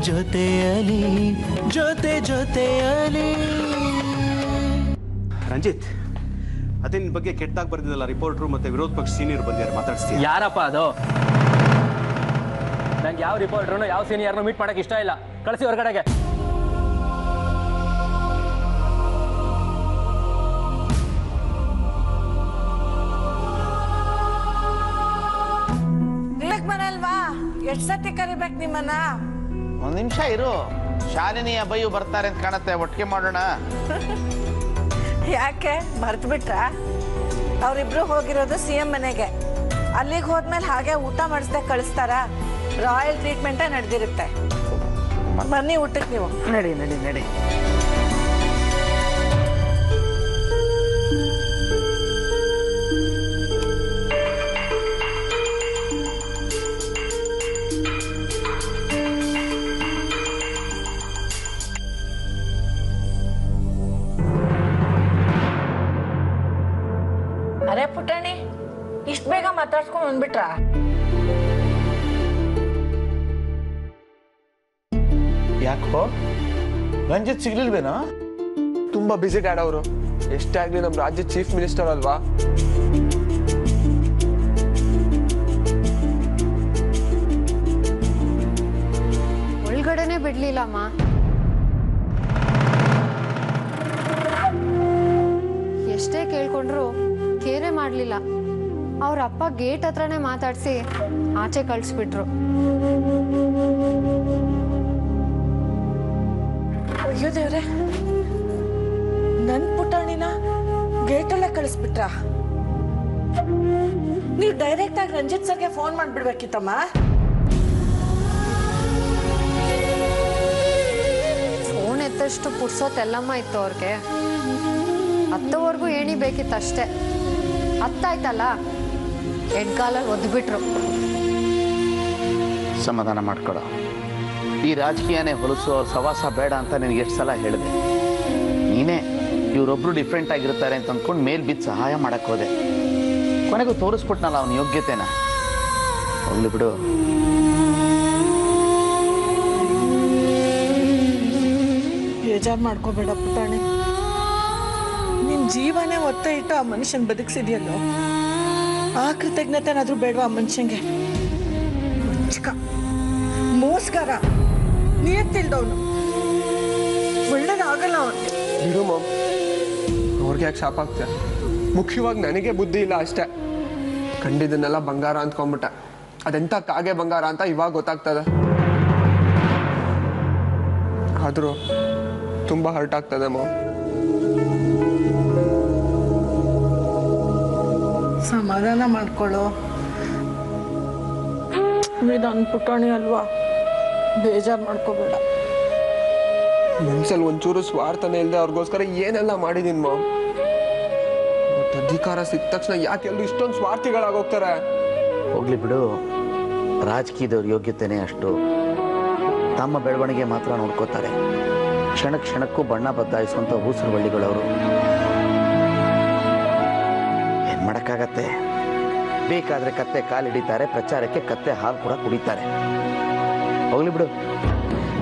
ಜೊತೆಯಲಿ ಜೊತೆಯಲಿ. ರಂಜಿತ್, ಅದೇ ನಿನ್ನ ಬಗ್ಗೆ ಕೆಟ್ಟದಾಗಿ ಬರ್ದಿದ್ದಲ್ಲ ರಿಪೋರ್ಟ್ರು ಮತ್ತೆ ವಿರೋಧ ಪಕ್ಷ ಸೀನಿಯರ್ ಬಂದಿದ್ದಾರೆ, ಮಾತಾಡ್ಸ್ತೀಯ? ಯಾರಪ್ಪ ಅದು? ನಂಗೆ ಯಾವ ರಿಪೋರ್ಟ್ರು ಯಾವ ಸೀನಿಯರ್ನು ಮೀಟ್ ಮಾಡಕ್ಕೆ ಇಷ್ಟ ಇಲ್ಲ. ಕಳಿಸಿ ಹೊರಗಡೆಗೆ. ಮನಲ್ವಾ ಎಷ್ಟು ಸತಿ ಕರಿಬೇಕು ನಿಮ್ಮನ್ನ? ಒಂದ್ ನಿಮಿಷ ಇರು, ಶಾಲಿನಿ ಅಬ್ಬಯ್ಯು ಬರ್ತಾರೆ ಅಂತ ಕಾಣತ್ತೆ, ಒಟ್ಟಿಗೆ ಮಾಡೋಣ. ಯಾಕೆ ಮರ್ತು ಬಿಟ್ರ? ಅವರಿಬ್ರು ಹೋಗಿರೋದು CM ಮನೆಗೆ. ಅಲ್ಲಿಗೆ ಹೋದ್ಮೇಲೆ ಹಾಗೆ ಊಟ ಮಾಡಿಸ್ದೆ ಕಳಿಸ್ತಾರ? ರಾಯಲ್ ಟ್ರೀಟ್ಮೆಂಟೇ ನಡೆದಿರುತ್ತೆ. ಬನ್ನಿ ಊಟಕ್ಕೆ ನೀವು. ನಡಿ ನಡಿ ನಡಿ. ಅರೆ ಪುಟ್ಟಣಿ, ಇಷ್ಟು ಬೇಗ ಮಾತಾಡ್ಸ್ಕೊಂಡ್ ಬಂದ್ಬಿಟ್ರ? ಯಾಕೋ ರಂಜಿತ್ ಸಿಗ್ಲಿಲ್ವೇನೋ? ತುಂಬಾ ಬಿಸಿ ಡ್ಯಾಡ್ ಅವರು. ಎಷ್ಟೇ ಆಗ್ಲಿ ನಮ್ಮ ರಾಜ್ಯ ಚೀಫ್ ಮಿನಿಸ್ಟರ್ ಅಲ್ವಾ. ಒಳಗಡೆನೆ ಬಿಡ್ಲಿಲ್ಲಮ್ಮ. ಎಷ್ಟೇ ಕೇಳ್ಕೊಂಡ್ರು ಕೇರೆ ಮಾಡ್ಲಿಲ್ಲ. ಅವ್ರ ಅಪ್ಪ ಗೇಟ್ ಹತ್ರನೇ ಮಾತಾಡ್ಸಿ ಆಚೆ ಕಳ್ಸ್ಬಿಟ್ರು. ಅಯ್ಯೋ ದೇವ್ರೆ, ನನ್ ಪುಟಾಣಿನ ಗೇಟಲ್ಲೇ ಕಳಿಸ್ಬಿಟ್ರ? ನೀವು ಡೈರೆಕ್ಟ್ ಆಗಿ ರಂಜಿತ್ ಸರ್ಗೆ ಫೋನ್ ಮಾಡ್ಬಿಡ್ಬೇಕಿತ್ತಮ್ಮ. ಫೋನ್ ಎತ್ತಷ್ಟು ಪುಡ್ಸೋತೆಲ್ಲಮ್ಮ ಇತ್ತು ಅವ್ರಿಗೆ. ಹತ್ತುವರೆಗೂ ಏಣಿ ಬೇಕಿತ್ತಷ್ಟೇ. ಹತ್ತಾಯ್ತಲ್ಲ, ಎಡ್ಗಾಲಲ್ಲಿ ಒದ್ಬಿಟ್ರು. ಸಮಾಧಾನ ಮಾಡ್ಕೊಡ. ಈ ರಾಜಕೀಯನೇ ಹೊಲಸು, ಅವ್ರ ಸವಾಸ ಬೇಡ ಅಂತ ನಿನಗೆ ಎಷ್ಟು ಸಲ ಹೇಳಿದೆ. ನೀನೇ ಇವರೊಬ್ರು ಡಿಫ್ರೆಂಟ್ ಆಗಿರ್ತಾರೆ ಅಂತ ಅಂದ್ಕೊಂಡು ಮೇಲ್ ಬಿದ್ದು ಸಹಾಯ ಮಾಡಕ್ ಹೋದೆ. ಕೊನೆಗೂ ತೋರಿಸ್ಬಿಟ್ನಲ್ಲ ಅವನ ಯೋಗ್ಯತೆನ. ಹೋಗ್ಲಿ ಬಿಡು. ಬೇಜಾರು ಮಾಡ್ಕೋಬೇಡ ಪುಟಾಣಿ. ನಿನ್ ಜೀವನೇ ಒತ್ತೆ ಇಟ್ಟು ಆ ಮನುಷ್ಯನ್ ಬದುಕಿಸಿದ್ಯಲ್ಲೋ, ಆ ಕೃತಜ್ಞತೆನಾದ್ರೂ ಬೇಡವಾ ಆ ಮನುಷ್ಯಂಗೆ? ಚಿಕ್ಕ ಮೋಸ್ಗಾರ, ನಿಯತ್ತಿಲ್ದವನು, ಒಳ್ಳೇದಾಗಲ್ಲ ಅವನು. ಬಿಡು ಮಾಮ್, ಅವ್ರಿಗೆ ಯಾಕೆ ಶಾಪ ಆಗ್ತದೆ? ಮುಖ್ಯವಾಗಿ ನನಗೆ ಬುದ್ಧಿ ಇಲ್ಲ ಅಷ್ಟೇ. ಕಂಡಿದ್ದನ್ನೆಲ್ಲ ಬಂಗಾರ ಅಂದ್ಕೊಂಡ್ಬಿಟ್ಟೆ. ಅದೆಂತ ಕಾಗೆ ಬಂಗಾರ ಅಂತ ಇವಾಗ ಗೊತ್ತಾಗ್ತದೆ. ಆದರೂ ತುಂಬ ಹರ್ಟ್ ಆಗ್ತದೆ ಮಾಮ್. ಸಮಾಧಾನ ಮಾಡ್ಕೊಳ್ಳೋ. ನನ್ನ ಪುಟಾಣಿ ಅಲ್ವಾ, ಬೇಜಾರು ಮಾಡ್ಕೋಬೇಡ. ಮನ್ಸಲ್ಲಿ ಒಂಚೂರು ಸ್ವಾರ್ಥನೇ ಇಲ್ಲದೆ ಅವ್ರಿಗೋಸ್ಕರ ಏನೆಲ್ಲ ಮಾಡಿದೀನಿ ಮಾಮ್. ಮತ್ತೆ ಅಧಿಕಾರ ಸಿಕ್ಕ ತಕ್ಷಣ ಯಾಕೆ ಎಲ್ಲರೂ ಇಷ್ಟೊಂದು ಸ್ವಾರ್ಥಿಗಳಾಗೋಗ್ತಾರೆ? ಹೋಗ್ಲಿ ಬಿಡು. ರಾಜಕೀಯದವ್ರ ಯೋಗ್ಯತೆನೇ ಅಷ್ಟು. ತಮ್ಮ ಬೆಳವಣಿಗೆ ಮಾತ್ರ ನೋಡ್ಕೋತಾರೆ. ಕ್ಷಣ ಕ್ಷಣಕ್ಕೂ ಬಣ್ಣ ಬದಲಾಯಿಸುವಂಥ ಹೂಸರು ಬಳ್ಳಿಗಳವರು. ಏನ್ ಮಾಡಕ್ಕಾಗತ್ತೆ? ಬೇಕಾದ್ರೆ ಕತ್ತೆ ಕಾಲಿಡಿತಾರೆ, ಪ್ರಚಾರಕ್ಕೆ ಕತ್ತೆ ಹಾಲು ಕೂಡ ಕುಡಿತಾರೆ. ಹೋಗ್ಲಿ ಬಿಡು.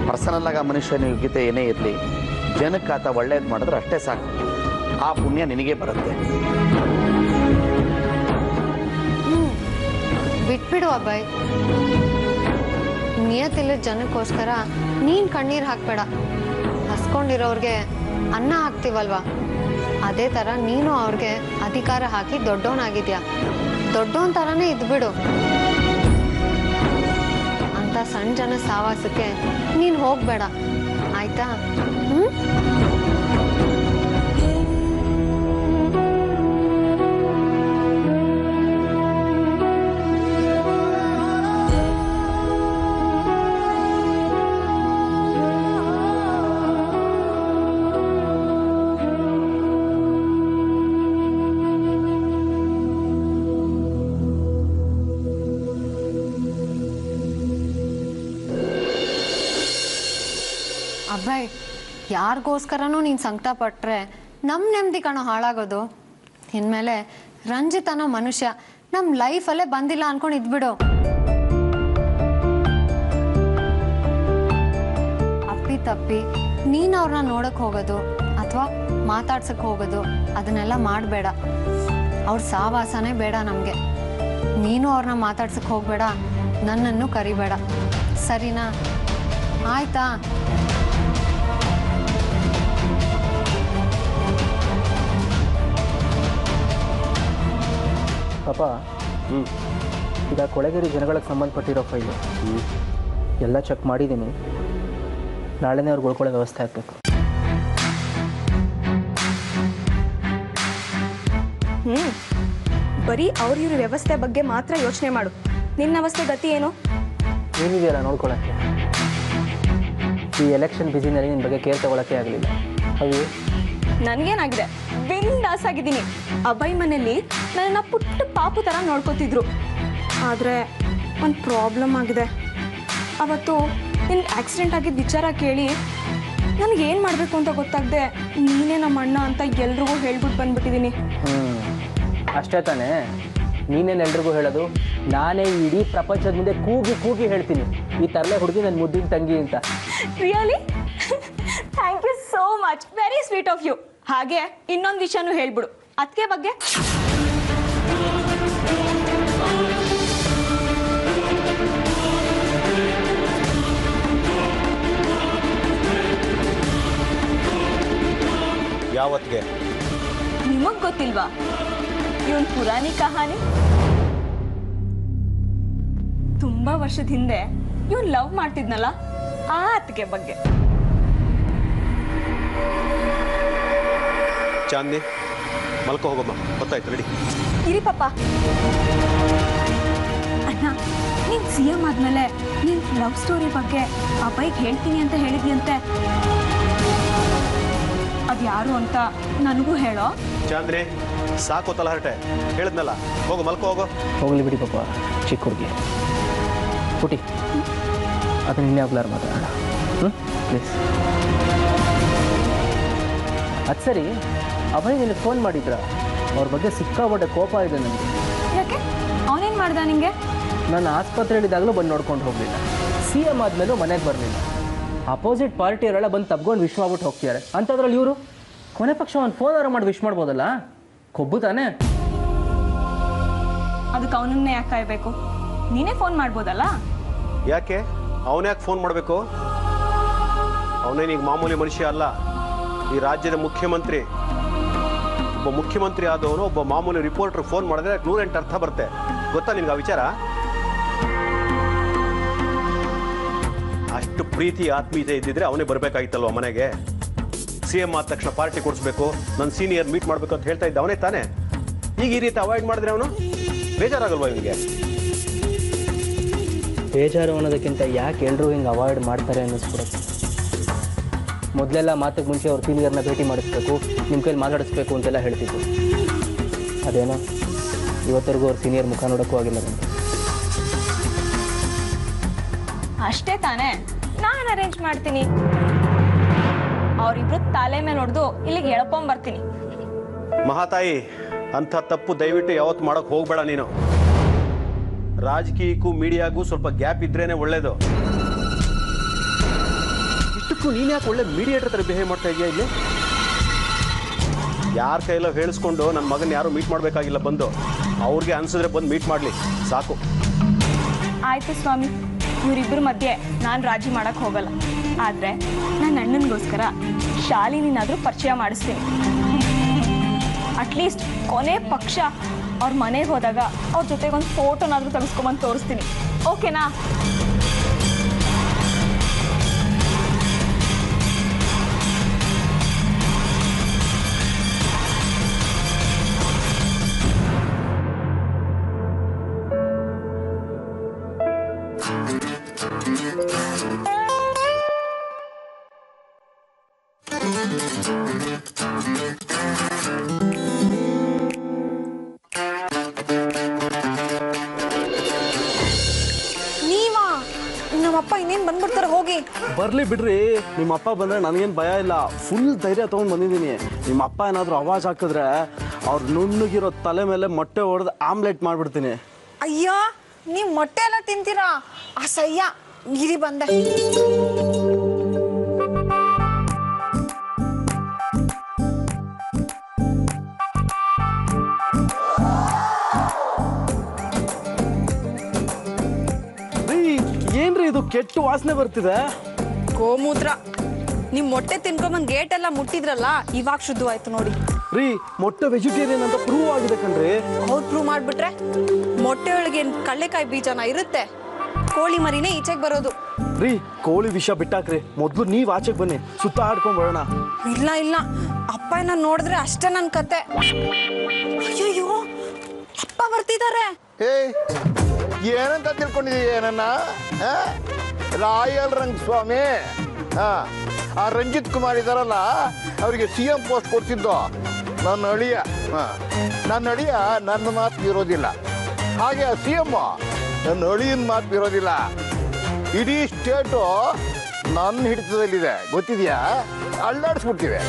ಪರ್ಸನಲ್ ಆಗಿ ಆ ಮನುಷ್ಯನ ಯೋಗ್ಯತೆ ಏನೇ ಇರಲಿ, ಜನಕ್ಕೆ ಆತ ಒಳ್ಳೇದು ಮಾಡಿದ್ರೆ ಅಷ್ಟೇ ಸಾಕು. ಆ ಪುಣ್ಯ ನಿನಗೆ ಬರುತ್ತೆ. ಬಿಟ್ಬಿಡು ಅಬ್ಬಾಯ್. ನಿಯತ್ತಿಲ್ಲ ಜನಕ್ಕೋಸ್ಕರ ನೀನ್ ಕಣ್ಣೀರ್ ಹಾಕ್ಬೇಡ. ಹಸ್ಕೊಂಡಿರೋರ್ಗೆ ಅನ್ನ ಹಾಕ್ತಿವಲ್ವಾ, ಅದೇ ತರ ನೀನು ಅವ್ರಿಗೆ ಅಧಿಕಾರ ಹಾಕಿ ದೊಡ್ಡವನಾಗಿದ್ಯಾ. ದೊಡ್ಡವನ್ ತರಾನೇ ಇದ್ಬಿಡು. ಅಂತ ಸಣ್ಣ ಜನ ಸಾವಾಸಕ್ಕೆ ನೀನ್ ಹೋಗ್ಬೇಡ, ಆಯ್ತಾ? ಅಬ್ಬಾಯ್, ಯಾರಿಗೋಸ್ಕರನೂ ನೀನು ಸಂಕಟ ಪಟ್ಟರೆ ನಮ್ಮ ನೆಮ್ಮದಿ ಕಣೋ ಹಾಳಾಗೋದು. ಇನ್ಮೇಲೆ ರಂಜಿತ್ ಅನ್ನೋ ಮನುಷ್ಯ ನಮ್ಮ ಲೈಫಲ್ಲೇ ಬಂದಿಲ್ಲ ಅನ್ಕೊಂಡು ಇದ್ಬಿಡು. ತಪ್ಪಿ ನೀನು ಅವ್ರನ್ನ ನೋಡಕ್ಕೆ ಹೋಗೋದು ಅಥವಾ ಮಾತಾಡ್ಸಕ್ಕೆ ಹೋಗೋದು ಅದನ್ನೆಲ್ಲ ಮಾಡಬೇಡ. ಅವ್ರ ಸಾವಾಸನೇ ಬೇಡ ನಮಗೆ. ನೀನು ಅವ್ರನ್ನ ಮಾತಾಡ್ಸಕ್ಕೆ ಹೋಗಬೇಡ, ನನ್ನನ್ನು ಕರಿಬೇಡ, ಸರಿನಾ? ಆಯ್ತಾ? ಪಾಪ ಈಗ ಕೊಳೆಗೇರಿ ಜನಗಳಿಗೆ ಸಂಬಂಧಪಟ್ಟಿರೋ ಫೈಲು ಎಲ್ಲ ಚೆಕ್ ಮಾಡಿದ್ದೀನಿ. ನಾಳೆನೇ ಅವ್ರಿಗೆ ಉಳ್ಕೊಳ್ಳೋ ವ್ಯವಸ್ಥೆ ಆಗಬೇಕು. ಬರೀ ಇವ್ರ ವ್ಯವಸ್ಥೆ ಬಗ್ಗೆ ಮಾತ್ರ ಯೋಚನೆ ಮಾಡು. ನಿನ್ನ ಅವಸ್ಥೆ ಗತಿ ಏನು? ಏನಿದೆಯಲ್ಲ ನೋಡ್ಕೊಳ್ಳೋಕ್ಕೆ. ಈ ಎಲೆಕ್ಷನ್ ಬಿಸಿನಲ್ಲಿ ನಿನ್ನ ಬಗ್ಗೆ ಕೇರ್ ತಗೊಳ್ಳೋಕ್ಕೆ ಆಗಲಿಲ್ಲ. ಅಯ್ಯೋ, ನನಗೇನಾಗಿದೆ? ಬಿಂದಾಸ್ ಆಗಿದ್ದೀನಿ. ಅಭಯ್ ಮನೇಲಿ ನನ್ನ ಪುಟ್ಟ ಪಾಪು ಥರ ನೋಡ್ಕೋತಿದ್ರು. ಆದರೆ ಒಂದು ಪ್ರಾಬ್ಲಮ್ ಆಗಿದೆ. ಅವತ್ತು ನಿನ್ಗೆ ಆಕ್ಸಿಡೆಂಟ್ ಆಗಿದ್ದ ವಿಚಾರ ಕೇಳಿ ನನಗೇನು ಮಾಡಬೇಕು ಅಂತ ಗೊತ್ತಾಗದೆ ನೀನೇ ನಮ್ಮ ಅಣ್ಣ ಅಂತ ಎಲ್ರಿಗೂ ಹೇಳ್ಬಿಟ್ಟು ಬಂದ್ಬಿಟ್ಟಿದ್ದೀನಿ. ಅಷ್ಟೇ ತಾನೇ? ನೀನೇನು ಎಲ್ರಿಗೂ ಹೇಳೋದು? ನಾನೇ ಇಡೀ ಪ್ರಪಂಚದ ಮುಂದೆ ಕೂಗಿ ಕೂಗಿ ಹೇಳ್ತೀನಿ, ಈ ತರಲೆ ಹುಡುಗಿ ನನ್ನ ಮುದ್ದಿನ ತಂಗಿ ಅಂತ. Really? Thank you so much, very sweet of you. ಹಾಗೆ ಇನ್ನೊಂದು ವಿಷಯನೂ ಹೇಳ್ಬಿಡು, ಅದಕ್ಕೆ ಬಗ್ಗೆ. ಯಾವತ್ತಿಗೆ? ನಿಮಗ್ ಗೊತ್ತಿಲ್ವಾ ಇವನ್ ಪುರಾಣಿ ಕಹಾನಿ? ತುಂಬಾ ವರ್ಷದ ಹಿಂದೆ ಇವನ್ ಲವ್ ಮಾಡ್ತಿದ್ನಲ್ಲ, ಆ ಅತ್ತಿಗೆ ಬಗ್ಗೆ. ಚಾಂದಿ, ಮಲ್ಕೋ ಹೋಗಮ್ಮ, ಗೊತ್ತಾಯ್ತು, ರೆಡಿ. ಇರಿ ಪಾಪ. ಅಣ್ಣ, ನೀನ್ CM ಆದ್ಮೇಲೆ ನೀನ್ ಲವ್ ಸ್ಟೋರಿ ಬಗ್ಗೆ ಅಬ್ಬೈಗೆ ಹೇಳ್ತೀನಿ ಅಂತ ಹೇಳಿದ್ಯಂತೆ. ಅದ್ಯಾರು ಅಂತ ನನಗೂ ಹೇಳೋ. ಚಾಂದ್ರಿ, ಸಾಕು ತಲಹರಟೆ, ಹೇಳಿದ್ನಲ್ಲ, ಹೋಗು ಮಲ್ಕೋ ಹೋಗೋ. ಹೋಗ್ಲಿ ಬಿಡಿ ಪಾಪ, ಚಿಕ್ಕ ಹುಡುಗಿ. ಪುಟಿ, ಅದನ್ನ ಇನ್ಯಾವಾಗ್ಲಾರು ಮಾತಾಡೋಣ, ಪ್ಲೀಸ್. ಅದು ಸರಿ, ಅಭಯ್ ನಿನಗೆ ಫೋನ್ ಮಾಡಿದ್ರ? ಅವ್ರ ಬಗ್ಗೆ ಸಿಕ್ಕಾಪಟ್ಟೆ ಕೋಪ ಇದೆ ನನಗೆ. ಯಾಕೆ? ಅವನೇನು ಮಾಡ್ದ ನಿಂಗೆ? ನಾನು ಆಸ್ಪತ್ರೆಯಲ್ಲಿದ್ದಾಗಲೂ ಬಂದು ನೋಡ್ಕೊಂಡು ಹೋಗಲಿಲ್ಲ. CM ಆದಮೇಲೂ ಮನೆಗೆ ಬರಲಿಲ್ಲ. ಅಪೋಸಿಟ್ ಪಾರ್ಟಿಯವರೆಲ್ಲ ಬಂದು ತಬ್ಕೊಂಡು ವಿಶ್ ಮಾಡ್ಬಿಟ್ಟು ಹೋಗ್ತಿದ್ದಾರೆ. ಅಂಥದ್ರಲ್ಲಿ ಇವರು ಕೊನೆ ಪಕ್ಷ ಒಂದು ಫೋನ್ ಅವರ ಮಾಡಿ ವಿಶ್ ಮಾಡ್ಬೋದಲ್ಲ? ಕೊಬ್ಬು ತಾನೇ? ಅದಕ್ಕೆ ಅವನನ್ನೇ ಯಾಕೆ ಕಾಯಬೇಕು? ನೀನೇ ಫೋನ್ ಮಾಡ್ಬೋದಲ್ಲ? ಯಾಕೆ ಅವನ್ಯಾಕೆ ಫೋನ್ ಮಾಡಬೇಕು? ಅವನೇನೀಗ ಮಾಮೂಲಿ ಮನುಷ್ಯ ಅಲ್ಲ, ಈ ರಾಜ್ಯದ ಮುಖ್ಯಮಂತ್ರಿ. ಒಬ್ಬ ಮುಖ್ಯಮಂತ್ರಿ ಆದವನು ಒಬ್ಬ ಮಾಮೂಲಿ ರಿಪೋರ್ಟರ್ ಫೋನ್ ಮಾಡಿದ್ರೆ 108 ಅರ್ಥ ಬರುತ್ತೆ. ಗೊತ್ತಾ ನಿನ್ಗೆ ಆ ವಿಚಾರ? ಅಷ್ಟು ಪ್ರೀತಿ ಆತ್ಮೀಯತೆ ಇದ್ದಿದ್ರೆ ಅವನೇ ಬರಬೇಕಾಗಿತ್ತಲ್ವ ಮನೆಗೆ. CM ಆದ ತಕ್ಷಣ ಪಾರ್ಟಿ ಕೊಡಿಸ್ಬೇಕು, ನನ್ನ ಸೀನಿಯರ್ ಮೀಟ್ ಮಾಡಬೇಕು ಅಂತ ಹೇಳ್ತಾ ಇದ್ದ ಅವನೇ ತಾನೇ. ಈಗ ಈ ರೀತಿ ಅವಾಯ್ಡ್ ಮಾಡಿದ್ರೆ ಅವನು ಬೇಜಾರಾಗಲ್ವಾ ಇವನಿಗೆ? ಬೇಜಾರು ಅನ್ನೋದಕ್ಕಿಂತ ಯಾಕೆ ಎಲ್ಲರೂ ಹಿಂಗೆ ಅವಾಯ್ಡ್ ಮಾಡ್ತಾರೆ ಅನ್ನಿಸ್ಬಿಡುತ್ತೆ. ಮೊದಲೆಲ್ಲ ಮಾತಿಗೆ ಮುಂಚೆ ಅವ್ರ ಸೀನಿಯರ್ನ ಭೇಟಿ ಮಾಡಿಸ್ಬೇಕು, ನಿಮ್ಮ ಕೈಲಿ ಮಾತಾಡಿಸ್ಬೇಕು ಅಂತೆಲ್ಲ ಹೇಳ್ತಿದ್ರು. ಅದೇನೋ ಇವತ್ತರೆಗೂ ಅವ್ರ ಸೀನಿಯರ್ ಮುಖ ನೋಡೋಕ್ಕೂ ಆಗಿಲ್ಲ ನನಗೆ. ಅಷ್ಟೇ ತಾನೇ, ನಾನು ಅರೇಂಜ್ ಮಾಡ್ತೀನಿ. ಅವರಿಬ್ರು ತಲೆ ಮೇಲೆ ಹೊಡೆದು ಇಲ್ಲಿಗೆ ಎಳ್ಕೊಂಬರ್ತೀನಿ. ಮಹಾತಾಯಿ, ಅಂಥ ತಪ್ಪು ದಯವಿಟ್ಟು ಯಾವತ್ತು ಮಾಡೋಕೆ ಹೋಗ್ಬೇಡ ನೀನು. ರಾಜಕೀಯಕ್ಕೂ ಮೀಡಿಯಾಗೂ ಸ್ವಲ್ಪ ಗ್ಯಾಪ್ ಇದ್ರೇನೆ ಒಳ್ಳೇದು. ಇಷ್ಟಕ್ಕೂ ನೀನು ಯಾಕೆ ಒಳ್ಳೆ ಮೀಡಿಯೇಟರ್ ಥರ ಬಿಹೇವ್ ಮಾಡ್ತಾ ಇದೆಯಾ ಇಲ್ಲಿ? ಯಾರ ಕೈಲೋ ಹೇಳಿಸ್ಕೊಂಡು ನನ್ನ ಮಗನ ಯಾರು ಮೀಟ್ ಮಾಡಬೇಕಾಗಿಲ್ಲ, ಬಂದು ಅವ್ರಿಗೆ ಅನ್ಸಿದ್ರೆ ಬಂದು ಮೀಟ್ ಮಾಡಲಿ, ಸಾಕು. ಆಯ್ತು ಸ್ವಾಮಿ, ಇವರಿಬ್ಬರ ಮಧ್ಯೆ ನಾನು ರಾಜಿ ಮಾಡಕ್ಕೆ ಹೋಗಲ್ಲ. ಆದರೆ ನನ್ನ ಅಣ್ಣನಿಗೋಸ್ಕರ ಶಾಲಿನಿನಾದರೂ ಪರಿಚಯ ಮಾಡಿಸ್ತೀನಿ. ಅಟ್ಲೀಸ್ಟ್ ಕೊನೆ ಪಕ್ಷ ಅವ್ರ ಮನೆಗೆ ಹೋದಾಗ ಅವ್ರ ಜೊತೆಗೆ ಒಂದು ಫೋಟೋನಾದರೂ ತೆಗೆಸ್ಕೊಂಬಂದು ತೋರಿಸ್ತೀನಿ. ಓಕೆನಾ? ನಮ್ಮಪ್ಪ ಇನ್ನೇನು ಬಂದ್ಬಿಡ್ತಾರೆ, ಹೋಗಿ. ಬರ್ಲಿ ಬಿಡ್ರಿ, ನಿಮ್ಮ ಅಪ್ಪ ಬಂದ್ರೆ ನನಗೇನು ಭಯ ಇಲ್ಲ. ಫುಲ್ ಧೈರ್ಯ ತೊಗೊಂಡು ಬಂದಿದ್ದೀನಿ. ನಿಮ್ಮ ಅಪ್ಪ ಏನಾದರೂ ಆವಾಜ್ ಹಾಕಿದ್ರೆ ಅವ್ರ ನುಣ್ಣಗಿರೋ ತಲೆ ಮೇಲೆ ಮೊಟ್ಟೆ ಹೊಡೆದು ಆಮ್ಲೆಟ್ ಮಾಡಿಬಿಡ್ತೀನಿ. ಅಯ್ಯೋ, ನೀವು ಮೊಟ್ಟೆ ಎಲ್ಲ ತಿಂತೀರಾ? ಅಸಹ್ಯ. ಗಿರಿ ಬಂದೆ. ಏನ್ರಿ ಇದು ಕೆಟ್ಟ ವಾಸನೆ ಬರ್ತಿದೆ? ಗೋಮೂತ್ರ. ನಿಮ್ ಮೊಟ್ಟೆ ತಿನ್ಕೊಂಬಂದ್ ಗೇಟ್ ಎಲ್ಲ ಮುಟ್ಟಿದ್ರಲ್ಲ, ಇವಾಗ ಶುದ್ಧವಾಯ್ತು ನೋಡಿ. ರೀ, ಮೊಟ್ಟೆ ವೆಜಿಟೇರಿಯನ್ ಅಂತ ಪ್ರೂವ್ ಆಗಿದೆ ಕಣ್ರಿ. ಅವ್ರು ಪ್ರೂವ್ ಮಾಡ್ಬಿಟ್ರೆ ಮೊಟ್ಟೆ ಒಳಗೆ ಕಳ್ಳೆಕಾಯಿ ಬೀಜನ ಇರುತ್ತೆ, ಕೋಳಿ ಮರಿನೇ ಈಚೆಗೆ ಬರೋದು. ರೀ, ಕೋಳಿ ವಿಷ ಬಿಟ್ಟಾಕ್ರಿ, ಮೊದ್ಲು ನೀವ್ ಆಚೆಗೆ ಬನ್ನಿ, ಸುತ್ತ ಆಡ್ಕೊಂಡ್ ಬರೋಣ. ಇಲ್ಲ ಇಲ್ಲ, ಅಪ್ಪ ಏನ ನೋಡಿದ್ರೆ ಅಷ್ಟೇ ನನ್ ಕತೆ. ಅಯ್ಯೋ, ಅಪ್ಪ ಬರ್ತಿದ್ದಾರೆ. ಏನಂತ ತಿಳ್ಕೊಂಡಿದೀಯ ನನ್ನ? ರಾಯಲ್ ರಂಗ್ ಸ್ವಾಮಿ. ಆ ರಂಜಿತ್ ಕುಮಾರ್ ಇದಾರಲ್ಲ, ಅವರಿಗೆ CM ಪೋಸ್ಟ್ ಕೊಡ್ತಿದ್ದು ನನ್ನ ಅಳಿಯ. ನನ್ನ ಅಳಿಯ ನನ್ನ ಮಾತು ಇರೋದಿಲ್ಲ, ಹಾಗೆ ಆ CM ನನ್ನ ಅಳಿಯನ ಮಾತು ಇರೋದಿಲ್ಲ. ಇಡೀ ಸ್ಟೇಟು ನನ್ನ ಹಿಡಿತದಲ್ಲಿದೆ, ಗೊತ್ತಿದೆಯಾ? ಅಲ್ಲಾಡಿಸ್ಬಿಟ್ಟಿವೆ.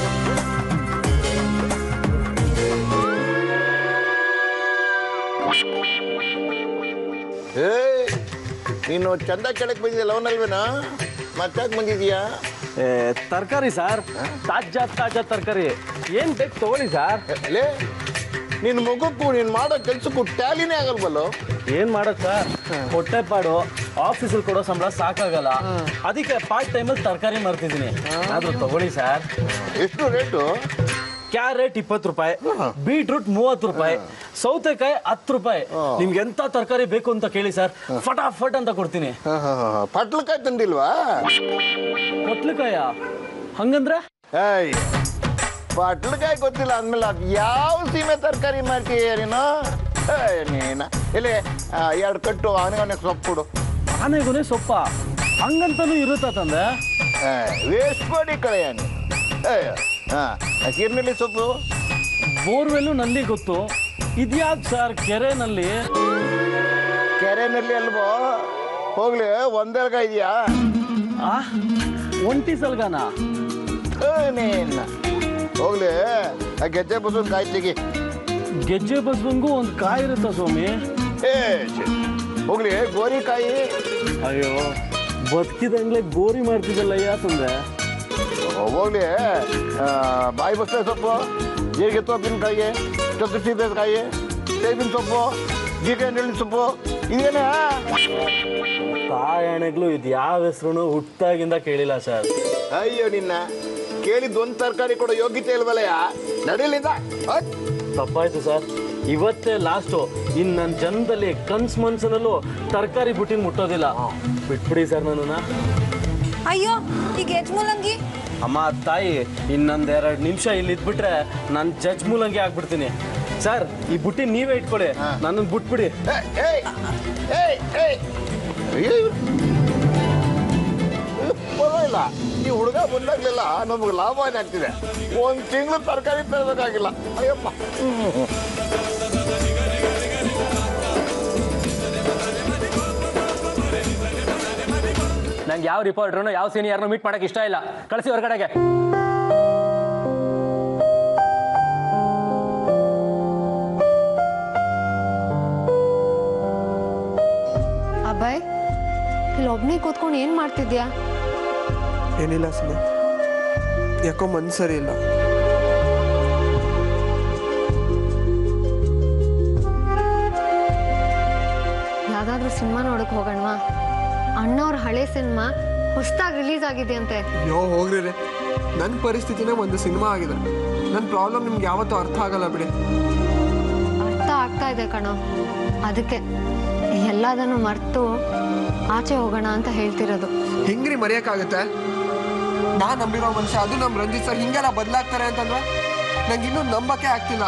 ನೀನು ಚಂದ ಕೆಳಕ್ಕೆ ಬಂದಿದ್ಯಲ್ಲ, ಅವನಲ್ವೇನಾ? ಮತ್ತಾಕ್ ಬಂದಿದ್ಯಾ? ತರಕಾರಿ ಸರ್, ತಾಜಾ ತರಕಾರಿ ಏನ್ ಬೇಕು ತಗೊಳ್ಳಿ ಸರ್. ಲೇ, ನಿನ್ನ ಮಗಕ್ಕೂ ನೀನು ಮಾಡೋ ಕೆಲ್ಸಕ್ಕೂ ಟ್ಯಾಲಿನೇ ಆಗಲ್ವಲ್ಲೋ? ಏನ್ ಮಾಡೋದು ಸರ್, ಹೊಟ್ಟೆ ಪಾಡು, ಆಫೀಸಲ್ಲಿ ಕೊಡೋ ಸಂಬಳ ಸಾಕಾಗಲ್ಲ, ಅದಕ್ಕೆ ಪಾರ್ಟ್ ಟೈಮಲ್ಲಿ ತರಕಾರಿ ಮಾರ್ತಿದ್ದೀನಿ. ಆದ್ರೂ ತಗೊಳ್ಳಿ ಸರ್. ಎಷ್ಟು ರೇಟು? ಕ್ಯಾರೆಟ್ 20 ರೂಪಾಯಿ, ಬೀಟ್ರೂಟ್ 30 ರೂಪಾಯಿ, ಸೌತೆಕಾಯಿ 10 ರೂಪಾಯಿ. ನಿಮ್ಗೆ ಎಂತ ತರಕಾರಿ ಬೇಕು ಅಂತ ಕೇಳಿ ಸರ್, ಫಟಾಫಟ್ ಅಂತ ಕೊಡ್ತೀನಿ. ಪಟ್ಲಕಾಯಿ ತಂದಿಲ್ವಾ? ಪಟ್ಲಕಾಯ ಹಂಗಂದ್ರೆ? ಪಟ್ಲಕಾಯಿ ಗೊತ್ತಿಲ್ಲ ಅಂದ್ಮೇಲೆ ಅದು ಯಾವ ಸೀಮೆ ತರಕಾರಿ ಮಾಡ್ತೀಯ ನೀನು? ನೀನ ಇಲ್ಲಿ 2 ಕಟ್ಟು ಆನೆಗೊನೆ ಸೊಪ್ಪು ಕೊಡು. ಆನೆಗೊನೆ ಸೊಪ್ಪ ಹಂಗಂತಾನು ಇರುತ್ತ ತಂದೆ? ವೇಸ್ಟ್ ಮಾಡಿ ಕಳೆಯ. ಕಿರ್ನಲ್ಲಿ ಸೊಪ್ಪು ಬೋರ್ವೆಲ್ಲು ನಲ್ಲಿ ಗೊತ್ತು, ಇದ್ಯಾಕ್ ಸರ್ ಕೆರೆನಲ್ಲಿ? ಕೆರೆನಲ್ಲಿ ಅಲ್ವೋ, ಹೋಗ್ಲಿ ಒಂದೆಲ್ಗ ಇದೆಯಾ? ಒಂಟಿ ಸಲ್ಗಾನ? ನೀನ್ ಹೋಗ್ಲಿ, ಆ ಗೆಜ್ಜೆ ಬಸವನ್ ಕಾಯಿ ತೆಗಿ. ಗೆಜ್ಜೆ ಬಸವಂಗೂ ಒಂದು ಕಾಯಿ ಇರುತ್ತ ಸ್ವಾಮಿ? ಹೋಗ್ಲಿ, ಗೋರಿಕಾಯಿ. ಅಯ್ಯೋ, ಬದುಕಿದಂಗ್ಲೆ ಗೋರಿ ಮಾಡ್ತಿದ್ದಲ್ಲಯ್ಯ ತಂದೆ. ಹೋಗ್ಲಿ, ಬಾಯಿ ಬಸ್ತೆ ಸೊಪ್ಪು, ಜೀರಿಗೆ ಸೊಪ್ಪಿನಕಾಯಿ, ಚೊತ್ತು ಸೀಬೆಕಾಯಿ, ಸೇಬಿನ ಸೊಪ್ಪು, ಜೀರಿಗೆ ನೆಳ್ಳಿ ಸೊಪ್ಪು, ಇದೇನ? ತಾಯಣೆಗಳು ಇದು ಯಾವ ಹೆಸರು ಹುಟ್ಟಾಗಿಂದ ಕೇಳಿಲ್ಲ ಸರ್. ಅಯ್ಯೋ, ನಿನ್ನ ಕೇಳಿದ್ ಒಂದ್ ತರಕಾರಿ ಕೊಡೋ ಯೋಗ್ಯತೆ ಇಲ್ವಲ್ಲಯ್ಯ, ನಡೀಲಿಂದ. ತಪ್ಪಾಯ್ತು ಸರ್, ಇವತ್ತೇ ಲಾಸ್ಟು. ಇನ್ನು ನನ್ನ ಜನ್ಮದಲ್ಲಿ ಕನ್ಸ್ ಮನ್ಸನಲ್ಲೂ ತರಕಾರಿ ಬುಟ್ಟಿನ ಮುಟ್ಟೋದಿಲ್ಲ. ಬಿಟ್ಬಿಡಿ ಸರ್ ನನ್ನನ್ನ. ಅಯ್ಯೋ, ಈಗ ಯಜಮೂಲಂಗಿ. ಅಮ್ಮ ತಾಯಿ, ಇನ್ನೊಂದು 2 ನಿಮಿಷ ಇಲ್ಲಿ ಇದ್ಬಿಟ್ರೆ ನಾನು ಜಜ್ ಮೂಲಂಗಿ ಆಗ್ಬಿಡ್ತೀನಿ. ಸರ್, ಈ ಬುಟ್ಟಿ ನೀವೇ ಇಟ್ಕೊಳ್ಳಿ, ನನ್ನನ್ನು ಬಿಟ್ಬಿಡಿ. ಪರವಾಗಿಲ್ಲ, ಈ ಹುಡುಗ ಬಂದಾಗ್ಲಿಲ್ಲ ನಮ್ಗೆ ಲಾಭನೇ ಆಗ್ತಿದೆ. 1 ತಿಂಗಳು ತರಕಾರಿ ತರಬೇಕಾಗಿಲ್ಲ. ಅಯ್ಯಪ್ಪ. ನಂಗೆ ಯಾವ ರಿಪೋರ್ಟ್ರನ್ನು ಯಾವ ಸೀನಿಯರ್ನು ಮೀಟ್ ಮಾಡಕ್ಕೆ ಇಷ್ಟ ಇಲ್ಲ, ಕಳಿಸಿ ಹೊರಗಡೆಗೆ. ಅಭಯ್, ಇಲ್ಲೊಬ್ನೇ ಕೂತ್ಕೊಂಡು ಏನ್ ಮಾಡ್ತಿದ್ಯಾ? ಏನಿಲ್ಲ ಸುಮ್ಮನೆ, ಯಾಕೋ ಮನ್ಸು ಸರಿ ಇಲ್ಲ. ಯಾವ್ದಾದ್ರು ಸಿನಿಮಾ ನೋಡಕ್ ಹೋಗೋಣವಾ? ಅಣ್ಣವ್ರ ಹಳೆ ಸಿನಿಮಾ ಹೊಸದಾಗಿ ರಿಲೀಸ್ ಆಗಿದೆ ಅಂತೆ. ಅಯ್ಯೋ ಹೋಗ್ರಿ, ನನ್ನ ಪರಿಸ್ಥಿತಿನೇ ಒಂದು ಸಿನಿಮಾ ಆಗಿದೆ. ನನ್ನ ಪ್ರಾಬ್ಲಮ್ ನಿಮ್ಗೆ ಯಾವತ್ತೂ ಅರ್ಥ ಆಗಲ್ಲ ಬಿಡಿ. ಅರ್ಥ ಆಗ್ತಾ ಇದೆ ಕಣೋ, ಅದಕ್ಕೆ ಎಲ್ಲದನ್ನು ಮರ್ತು ಆಚೆ ಹೋಗೋಣ ಅಂತ ಹೇಳ್ತಿರೋದು. ಹೆಂಗ್ರಿ ಮರೆಯಕ್ಕಾಗತ್ತೆ? ನಾನ್ ನಂಬಿರೋ ಮನುಷ್ಯ, ಅದು ನಮ್ಮ ರಂಜಿತ್ ಸರ್ ಹಿಂಗೆಲ್ಲ ಬದಲಾಗ್ತಾರೆ ಅಂತಂದ್ರೆ ನಂಗೆ ಇನ್ನೂ ನಂಬಕ್ಕೆ ಆಗ್ತಿಲ್ಲ.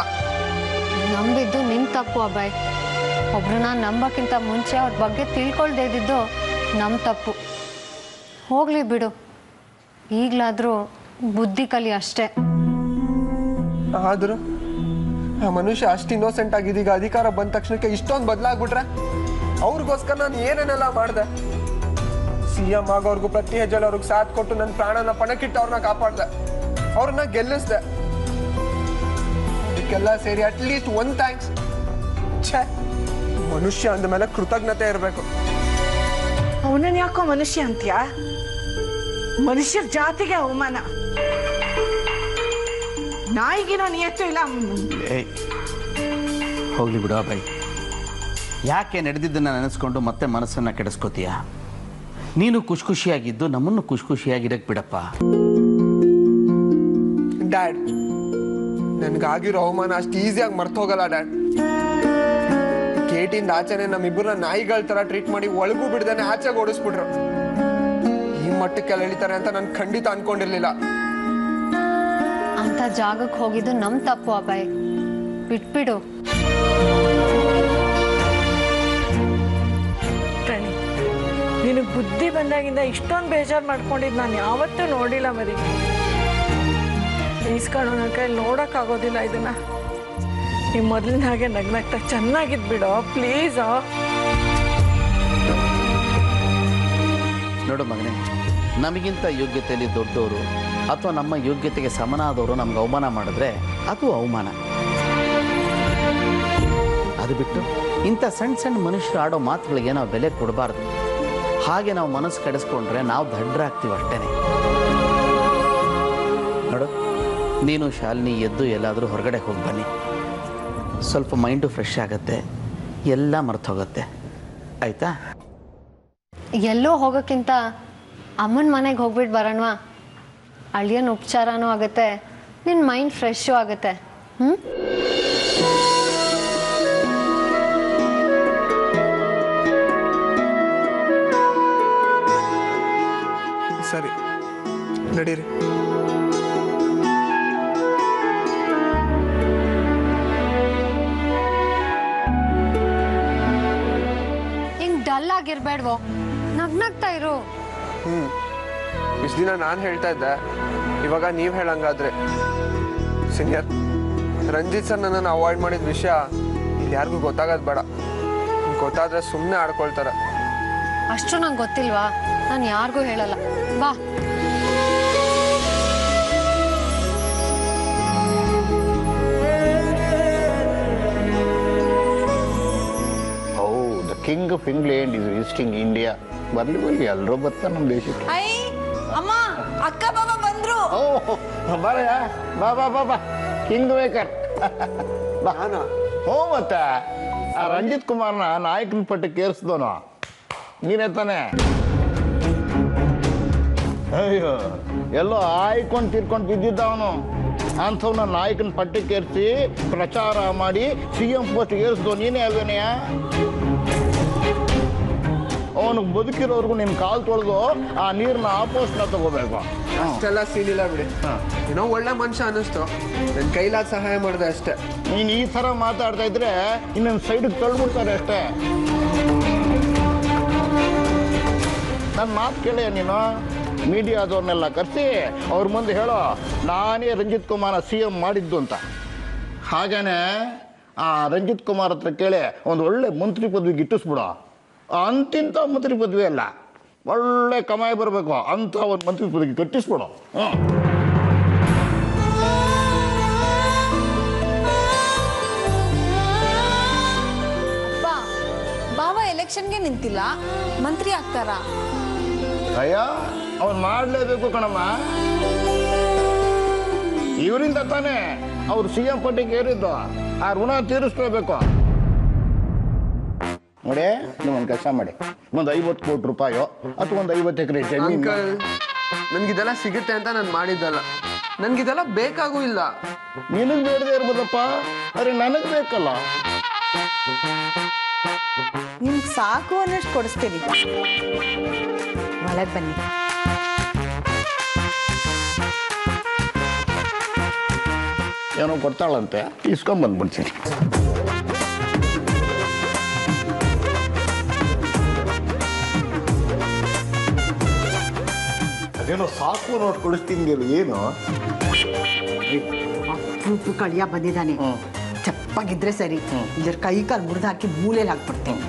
ನಂಬಿದ್ದು ನಿನ್ ತಪ್ಪು ಅಭಯ್. ಒಬ್ರನ್ನ ನಂಬಕ್ಕಿಂತ ಮುಂಚೆ ಅವ್ರ ಬಗ್ಗೆ ತಿಳ್ಕೊಳ್ದೇ ಇದ್ದಿದ್ದು ನಮ್ಮ ತಪ್ಪು. ಹೋಗ್ಲಿ ಬಿಡು, ಈಗಲಾದ್ರೂ ಬುದ್ಧಿ ಕಲಿ ಅಷ್ಟೇ. ಆದ್ರೂ ಆ ಮನುಷ್ಯ ಅಷ್ಟು ಇನ್ನೋಸೆಂಟ್ ಆಗಿದ್ದೀಗ ಅಧಿಕಾರ ಬಂದ ತಕ್ಷಣಕ್ಕೆ ಇಷ್ಟೊಂದು ಬದಲಾಗ್ಬಿಟ್ರೆ ಅವ್ರಿಗೋಸ್ಕರ ನಾನು ಏನೇನೆಲ್ಲ ಮಾಡಿದೆ. CM ಆಗೋರ್ಗು ಪ್ರತಿ ಹೆಜ್ಜೆಲ್ಲಿ ಅವ್ರಿಗೆ ಸಾಥ್ ಕೊಟ್ಟು ನನ್ನ ಪ್ರಾಣನ ಪಣಕ್ಕಿಟ್ಟು ಅವ್ರನ್ನ ಕಾಪಾಡ್ದೆ, ಅವ್ರನ್ನ ಗೆಲ್ಲಿಸ್ದೆ. ಅದಕ್ಕೆಲ್ಲ ಸೇರಿ ಅಟ್ಲೀಸ್ಟ್ 1 ಥ್ಯಾಂಕ್ಸ್. ಛೇ, ಮನುಷ್ಯ ಅಂದ ಮೇಲೆ ಕೃತಜ್ಞತೆ ಇರಬೇಕು. ಅವನನ್ನ ಯಾಕೋ ಮನುಷ್ಯ ಅಂತೀಯ? ಮನುಷ್ಯರ ಜಾತಿಗೆ ಅವಮಾನ. ನಾಯಿಗಿನೋ ನಿಯತ್ತು ಇಲ್ಲ. ಹೋಗ್ಲಿ ಬಿಡು ಅಭಯ್, ಯಾಕೆ ನಡೆದಿದ್ದನ್ನು ನೆನೆಸ್ಕೊಂಡು ಮತ್ತೆ ಮನಸ್ಸನ್ನು ಕೆಡಿಸ್ಕೋತೀಯ? ನೀನು ಖುಷಿಯಾಗಿದ್ದು ನಮ್ಮನ್ನು ಖುಷಿಯಾಗಿರಕ್ಕೆ ಬಿಡಪ್ಪ. ಡ್ಯಾಡ್, ನನ್ಗಾಗಿರೋ ಅವಮಾನ ಅಷ್ಟು ಈಸಿಯಾಗಿ ಮರ್ತೋಗಲ್ಲ ಡ್ಯಾಡ್. ಗೇಟಿಂದ ಆಚೆನೆ ನಮ್ಮಿಬ್ಬರನ್ನ ನಾಯಿಗಳ ತರ ಟ್ರೀಟ್ ಮಾಡಿ ಒಳಗೂ ಬಿಡ್ದಾನೆ ಆಚೆಗೆ ಓಡಿಸ್ಬಿಟ್ರು. ಈ ಮಟ್ಟಕ್ಕೆಲ್ಲ ಎಳಿತಾರೆ ಅಂತ ನಾನು ಖಂಡಿತ ಅನ್ಕೊಂಡಿರ್ಲಿಲ್ಲ. ಅಂತ ಜಾಗಕ್ಕೆ ಹೋಗಿದ್ದು ನಮ್ ತಪ್ಪು ಅಭಯ್, ಬಿಟ್ಬಿಡು. ಪ್ರಣಿ, ನಿನಗೆ ಬುದ್ಧಿ ಬಂದಾಗಿಂದ ಇಷ್ಟೊಂದು ಬೇಜಾರು ಮಾಡ್ಕೊಂಡಿದ್ದು ನಾನು ಯಾವತ್ತೂ ನೋಡಿಲ್ಲ ಮರಿ. ಈಸ್ಕೊಂಡು ನನ್ನ ಕೈಯಲ್ಲಿ ನೋಡೋಕ್ಕಾಗೋದಿಲ್ಲ ಇದನ್ನ. ನೀವು ಮೊದಲಿನ ಹಾಗೆ ನಗ್ನಗ್ತಾ ಚೆನ್ನಾಗಿದ್ಬಿಡೋ ಪ್ಲೀಸ್. ನೋಡು ಮಗನೇ, ನಮಗಿಂತ ಯೋಗ್ಯತೆಯಲ್ಲಿ ದೊಡ್ಡವರು ಅಥವಾ ನಮ್ಮ ಯೋಗ್ಯತೆಗೆ ಸಮನಾದವರು ನಮ್ಗೆ ಅವಮಾನ ಮಾಡಿದ್ರೆ ಅದು ಅವಮಾನ. ಅದು ಬಿಟ್ಟು ಇಂಥ ಸಣ್ಣ ಸಣ್ಣ ಮನುಷ್ಯರು ಆಡೋ ಮಾತುಗಳಿಗೆ ನಾವು ಬೆಲೆ ಕೊಡಬಾರ್ದು. ಹಾಗೆ ನಾವು ಮನಸ್ಸು ಕೆಡಿಸ್ಕೊಂಡ್ರೆ ನಾವು ದಡ್ಡರಾಗ್ತೀವಿ ಅಷ್ಟೇ. ನೋಡು, ನೀನು ಶಾಲಿನಿ ಎದ್ದು ಎಲ್ಲಾದರೂ ಹೊರಗಡೆ ಹೋಗಿ ಬನ್ನಿ. ಸ್ವಲ್ಪ ಮೈಂಡು ಫ್ರೆಶ್ ಆಗುತ್ತೆ, ಎಲ್ಲ ಮರ್ತೋಗುತ್ತೆ. ಆಯಿತಾ? ಎಲ್ಲೋ ಹೋಗೋಕ್ಕಿಂತ ಅಮ್ಮನ ಮನೆಗೆ ಹೋಗ್ಬಿಟ್ಟು ಬರೋಣವಾ? ಅಳಿಯನ ಉಪಚಾರನೂ ಆಗುತ್ತೆ, ನಿನ್ನ ಮೈಂಡ್ ಫ್ರೆಶ್ಶು ಆಗುತ್ತೆ. ಸರಿ, ನಡೀರಿ. ಹಿಂಗ್ ಡಲ್ ಆಗಿರ್ಬೇಡ್ವೋ, ನಗ್ನಗ್ತಾ ಇರು. ಇಷ್ಟು ದಿನ ನಾನು ಹೇಳ್ತಾ ಇದ್ದೆ, ಇವಾಗ ನೀವು ಹೇಳಂಗಾದ್ರೆ. ಸೀನಿಯರ್, ರಂಜಿತ್ ಸರ್ ನನ್ನನ್ನು ಅವಾಯ್ಡ್ ಮಾಡಿದ ವಿಷಯ ಇಲ್ಲಿ ಯಾರಿಗೂ ಗೊತ್ತಾಗೋದು ಬೇಡ. ಗೊತ್ತಾದ್ರೆ ಸುಮ್ಮನೆ ಆಡ್ಕೊಳ್ತಾರೆ. ಅಷ್ಟು ನಂಗೆ ಗೊತ್ತಿಲ್ವಾ? ನಾನು ಯಾರಿಗೂ ಹೇಳಲ್ಲ. ಬಾ. The king of England is visiting India. ಬರ್ಲಿ ಬರ್ಲಿ, ಎಲ್ಲರೂ ಬರ್ತಾರೆ ನಮ್ಮ ದೇಶಕ್ಕೆ. ಅಮ್ಮ, ಅಕ್ಕ ಬಾಬಾ ಬಂದ್ರು. ಬಾರಯ್ಯ, ಬಾ ಬಾ ಬಾ ಬಾ, ಕಿಂಗ್ ಮೇಕರ್ ಬಾ. ಹ್ಞೂ, ಮತ್ತೆ ಆ ರಂಜಿತ್ ಕುಮಾರ್ನ ನಾಯಕನ ಪಟ್ಟಕ್ಕೆ ಏರಿಸಿದವನು ನೀನೇ ತಾನೆ? ಅಯ್ಯೋ, ಎಲ್ಲೋ ಆಯ್ಕೊಂಡು ತೀರ್ಕೊಂಡು ಬಿದ್ದಿದ್ದ ಅವನು. ಅಂಥವ್ನ ನಾಯಕನ ಪಟ್ಟಕ್ಕೆ ಏರಿಸಿ ಪ್ರಚಾರ ಮಾಡಿ CM ಪೋಸ್ಟ್ ಏರಿಸಿದವ ನೀನೇ ಅಲ್ವೇನೆಯ? ಅವನಿಗೆ ಬದುಕಿರೋರ್ಗು ನಿನ್ನ ಕಾಲು ತೊಳೆದು ಆ ನೀರನ್ನ ಆ ಪೋಸ್ಟ್ನ ತಗೋಬೇಕು. ಅಷ್ಟೆಲ್ಲ ಸೀನ್ ಇಲ್ಲ ಬಿಡಿ. ಏನೋ ಒಳ್ಳೆ ಮನುಷ್ಯ ಅನ್ನಿಸ್ತು, ನನ್ನ ಕೈಲಾದ ಸಹಾಯ ಮಾಡಿದೆ ಅಷ್ಟೇ. ನೀನು ಈ ಥರ ಮಾತಾಡ್ತಾ ಇದ್ರೆ ಇನ್ನೊಂದು ಸೈಡಿಗೆ ತಳ್ಳಿಬಿಡ್ತಾರೆ ಅಷ್ಟೇ. ನನ್ನ ಮಾತು ಕೇಳಿಯ ನೀನು? ಮೀಡಿಯಾದವ್ರನ್ನೆಲ್ಲ ಕರೆಸಿ ಅವ್ರ ಮುಂದೆ ಹೇಳೋ, ನಾನೇ ರಂಜಿತ್ ಕುಮಾರ CM ಮಾಡಿದ್ದು ಅಂತ. ಹಾಗೇನೆ ಆ ರಂಜಿತ್ ಕುಮಾರ್ ಹತ್ರ ಕೇಳಿ ಒಂದು ಒಳ್ಳೆ ಮಂತ್ರಿ ಪದವಿಗೆ ಇಟ್ಟಿಸ್ಬಿಡೋ. ಅಂತಿಂಥ ಮಂತ್ರಿ ಪದವಿ ಅಲ್ಲ, ಒಳ್ಳೆ ಕಮಾಯಿ ಬರಬೇಕು ಅಂತ ಒಂದು ಮಂತ್ರಿ ಪದವಿಗೆ ಕಟ್ಟಿಸ್ಬಿಡೋ. ಬಾಬಾ ಎಲೆಕ್ಷನ್ಗೆ ನಿಂತಿಲ್ಲ, ಮಂತ್ರಿ ಆಗ್ತಾರ? ಅಯ್ಯ, ಅವ್ನು ಮಾಡಲೇಬೇಕು ಕಣಮ್ಮ. ಇವರಿಂದ ತಾನೇ ಅವ್ರು CM ಪಟ್ಟಿಗೆ ಏರಿದ್ದು. ಆ ಋಣ ತೀರಿಸ್ಲೇಬೇಕು. ನೋಡಿ, ನೀವೊಂದು ಕೆಲಸ ಮಾಡಿ, ಒಂದು 50 ಕೋಟಿ ರೂಪಾಯೋ ಅಥವಾ ಒಂದು 50 ಎಕರೆ ಜಮೀನು. ಅಂಕಲ್, ನನ್ಗಿದೆಲ್ಲ ಸಿಗುತ್ತೆ ಅಂತ ನಾನು ಮಾಡಿದ್ದಲ್ಲ. ನನ್ಗಿದೆಲ್ಲ ಬೇಕಾಗೂ ಇಲ್ಲ. ನಿನಗೆ ಬೇಡದೇ ಇರ್ಬೋದಪ್ಪ, ಅರೆ ನನಗೆ ಬೇಕಲ್ಲ. ನಿಮ್ಗೆ ಸಾಕು ಅನ್ನಷ್ಟು ಕೊಡಿಸ್ತೀವಿ. ಒಳಗೆ ಬನ್ನಿ. ಏನೋ ಕೊಡ್ತಾಳಂತೆ, ಇಸ್ಕೊಂಬಂದ್ಬಿಡ್ತೀನಿ. ಅದೇನೋ ಸಾಕು ನೋಟ್ ಕೊಡಿಸ್ತೀನಿ. ಏನು ಅಪ್ರೂಪ ಕಳಿಯ ಬಂದಿದ್ದಾನೆ. ಚಪ್ಪಾಗಿದ್ರೆ ಸರಿ, ಇದ್ರ ಕೈ ಕಾಲು ಮುರಿದು ಹಾಕಿ ಮೂಲೆಯಲ್ಲಿ ಹಾಕ್ಬಿಡ್ತೀನಿ.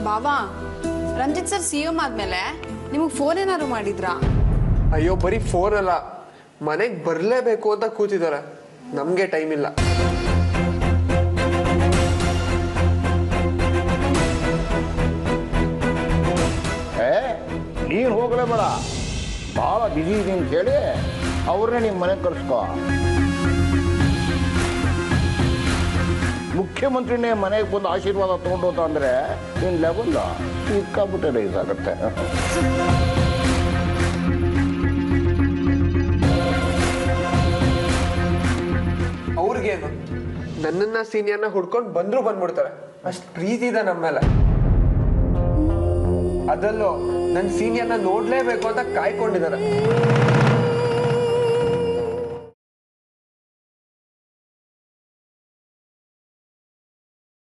ಬಾಬಾ, ರಂಜಿತ್ ಸರ್ CM ಆದ್ಮೇಲೆ ನಿಮಗೆ ಫೋನ್ ಏನಾದ್ರು ಮಾಡಿದ್ರಾ? ಅಯ್ಯೋ, ಬರೀ ಫೋನ್ ಅಲ್ಲ, ಮನೆಗೆ ಬರಲೇಬೇಕು ಅಂತ ಕೂತಿದ್ದಾರೆ. ನಮಗೆ ಟೈಮ್ ಇಲ್ಲ. ನೀನು ಹೋಗಲೇಬೇಡ, ಭಾಳ ಬಿಸಿ ಇದೆ ಅಂತ ಹೇಳಿ ಅವ್ರನ್ನೇ ನಿಮ್ಮ ಮನೆಗೆ ಕರ್ಸ್ಕೋ. ಮುಖ್ಯಮಂತ್ರಿನೇ ಮನೆಗೆ ಬಂದು ಆಶೀರ್ವಾದ ತೊಗೊಂಡು ಅಂದರೆ ಇನ್ನು ಲೆವೆಲ್ ಸಿಕ್ಕಾಬಿಟ್ಟೆ ರೈಸ್ ಆಗುತ್ತೆ. ಅವ್ರಿಗೇನು, ನನ್ನನ್ನ ಸೀನಿಯರ್ನ ಹುಡ್ಕೊಂಡು ಬಂದ್ಬಿಡ್ತಾರೆ. ಅಷ್ಟು ಪ್ರೀತಿ ಇದೆ ನಮ್ಮ ಮೇಲೆ. ಅದಲ್ಲೂ ನನ್ನ ಸೀನಿಯರ್ನ ನೋಡ್ಲೇಬೇಕು ಅಂತ ಕಾಯ್ಕೊಂಡಿದ್ದಾರೆ.